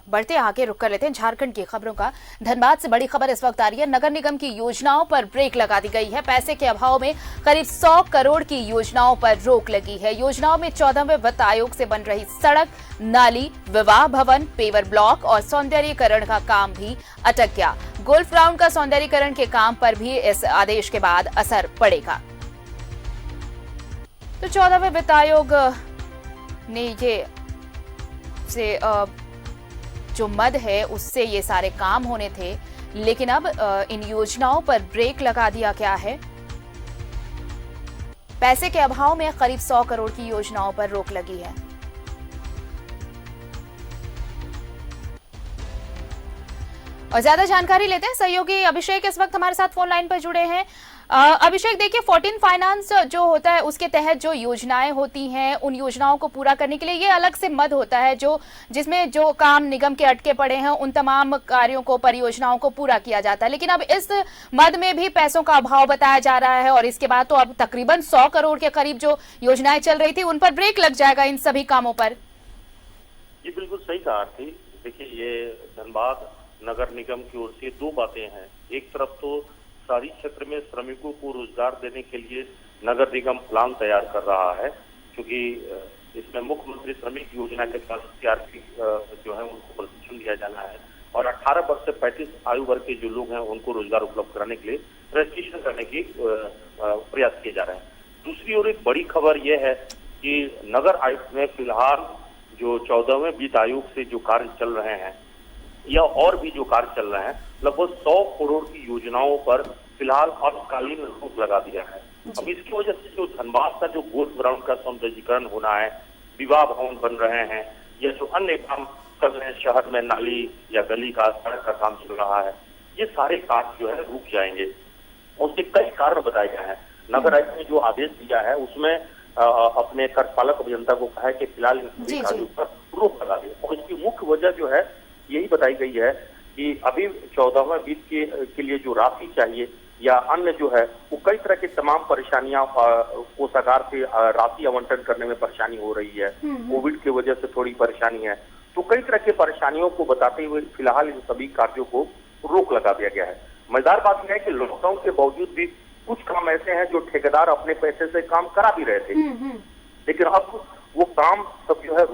बढ़ते आगे रुक कर लेते हैं झारखंड की खबरों का। धनबाद से बड़ी खबर इस वक्त आ रही है। नगर निगम की योजनाओं पर ब्रेक लगा दी गई है। पैसे के अभाव में करीब 100 करोड़ की योजनाओं पर रोक लगी है। योजनाओं में 14वें वित्त आयोग से बन रही सड़क, नाली, विवाह भवन, पेवर ब्लॉक और सौंदर्यीकरण का काम भी अटक गया। गोल्फ ग्राउंड का सौंदर्यीकरण के काम पर भी इस आदेश के बाद असर पड़ेगा। तो 14वें वित्त आयोग ने ये से जो मद है उससे ये सारे काम होने थे, लेकिन अब इन योजनाओं पर ब्रेक लगा दिया गया है। पैसे के अभाव में करीब 100 करोड़ की योजनाओं पर रोक लगी है। और ज्यादा जानकारी लेते हैं। सहयोगी अभिषेक इस वक्त हमारे साथ फोन लाइन पर जुड़े हैं। अभिषेक, देखिए 14 फाइनेंस जो होता है उसके तहत जो योजनाएं होती हैं उन योजनाओं को पूरा करने के लिए ये अलग से मद होता है जो जिसमें जो काम निगम के अटके पड़े हैं उन तमाम कार्यों को, परियोजनाओं को पूरा किया जाता है। लेकिन अब इस मद में भी पैसों का अभाव बताया जा रहा है और इसके बाद तो अब तकरीबन 100 करोड़ के करीब जो योजनाएं चल रही थी उन पर ब्रेक लग जाएगा इन सभी कामों पर। जी बिल्कुल सही कहा आरती। देखिए ये धनबाद नगर निगम की ओर से दो बातें हैं। एक तरफ तो शहरी क्षेत्र में श्रमिकों को रोजगार देने के लिए नगर निगम प्लान तैयार कर रहा है, क्योंकि इसमें मुख्यमंत्री श्रमिक योजना के तहत सीआरपी जो है उनको प्रशिक्षण दिया जाना है और 18 वर्ष से 35 आयु वर्ग के जो लोग हैं उनको रोजगार उपलब्ध कराने के लिए रजिस्ट्रेशन करने की प्रयास किए जा रहे हैं। दूसरी ओर एक बड़ी खबर यह है कि नगर आयुक्त में फिलहाल जो 14वें वित्त आयोग से जो कार्य चल रहे हैं या और भी जो कार्य चल रहे हैं, लगभग 100 करोड़ की योजनाओं पर फिलहाल अल्पकालीन रोक लगा दिया है। अब इसकी वजह से जो धनबाद का जो गोल्फ ग्राउंड का सौंदर्यीकरण होना है, विवाह भवन बन रहे हैं या जो अन्य काम चल रहे हैं शहर में, नाली या गली का, सड़क का काम चल रहा है, ये सारे कार्य जो है रुक जाएंगे। उसके कई कारण बताए गए हैं। नगर आयुक्त ने जो आदेश दिया है उसमें अपने कार्यपालक अभियंता को कहा है कि फिलहाल इन सभी कार्यों पर रोक लगा दे और इसकी मुख्य वजह जो है यही बताई गई है कि अभी 14वां वित्त के लिए जो राशि चाहिए या अन्य जो है वो कई तरह की तमाम परेशानियां कोषागार से राशि आवंटन करने में परेशानी हो रही है। कोविड की वजह से थोड़ी परेशानी है, तो कई तरह की परेशानियों को बताते हुए फिलहाल इन सभी कार्यों को रोक लगा दिया गया है। मजेदार बात यह है कि लॉकडाउन के बावजूद भी कुछ काम ऐसे हैं जो ठेकेदार अपने पैसे से काम करा भी रहे थे, लेकिन अब वो काम सब जो है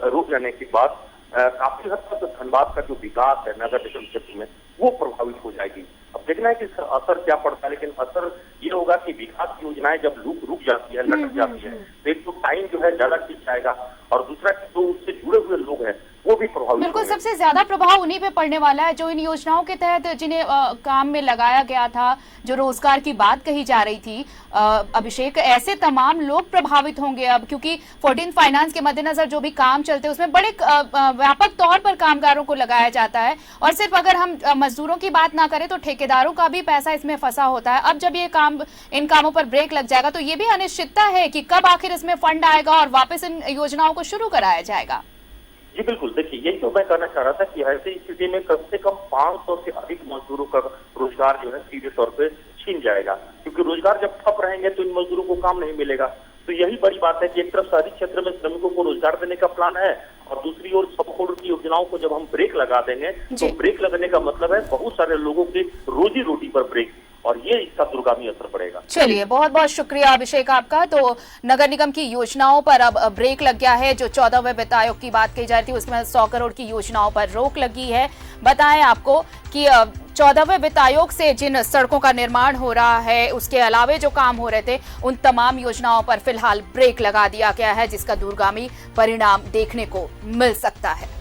रुक जाने के बाद काफी हद तक धनबाद का जो विकास है नगर निगम क्षेत्र में वो प्रभावित हो जाएगी। अब देखना है कि असर क्या पड़ता है, लेकिन असर ये होगा कि विकास की योजनाएं जब रुक जाती है, लटक जाती है, तो एक तो टाइम जो है ज्यादा खींच जाएगा और दूसरा जो उससे जुड़े हुए लोग हैं वो भी प्रभावित। बिल्कुल, सबसे ज्यादा प्रभाव उन्हीं पे पड़ने वाला है जो इन योजनाओं के तहत जिन्हें काम में लगाया गया था, जो रोजगार की बात कही जा रही थी। अभिषेक, ऐसे तमाम लोग प्रभावित होंगे अब, क्योंकि 14 फाइनेंस के मद्देनजर जो भी काम चलते हैं उसमें बड़े व्यापक तौर पर कामगारों को लगाया जाता है और सिर्फ अगर हम मजदूरों की बात ना करें तो ठेकेदारों का भी पैसा इसमें फंसा होता है। अब जब ये काम, इन कामों पर ब्रेक लग जाएगा तो ये भी अनिश्चितता है कि कब आखिर इसमें फंड आएगा और वापस इन योजनाओं को शुरू कराया जाएगा। जी बिल्कुल, देखिए यही तो मैं कहना चाह रहा था कि ऐसी स्थिति में कम से कम 500 से अधिक मजदूरों का रोजगार जो है सीधे तौर पे छीन जाएगा, क्योंकि रोजगार जब ठप रहेंगे तो इन मजदूरों को काम नहीं मिलेगा। तो यही बड़ी बात है कि एक तरफ शहरी क्षेत्र में श्रमिकों को रोजगार देने का प्लान है और दूसरी ओर 100 करोड़ की योजनाओं को जब हम ब्रेक लगा देंगे तो ब्रेक लगने का मतलब है बहुत सारे लोगों की रोजी रोटी पर ब्रेक, और ये इसका दूरगामी असर पड़ेगा। चलिए, बहुत बहुत शुक्रिया अभिषेक आपका। तो नगर निगम की योजनाओं पर अब ब्रेक लग गया है। जो 14वें वित्त आयोग की बात कही जा रही थी उसमें 100 करोड़ की योजनाओं पर रोक लगी है। बताएं आपको कि 14वें वित्त आयोग से जिन सड़कों का निर्माण हो रहा है उसके अलावे जो काम हो रहे थे उन तमाम योजनाओं पर फिलहाल ब्रेक लगा दिया गया है, जिसका दूरगामी परिणाम देखने को मिल सकता है।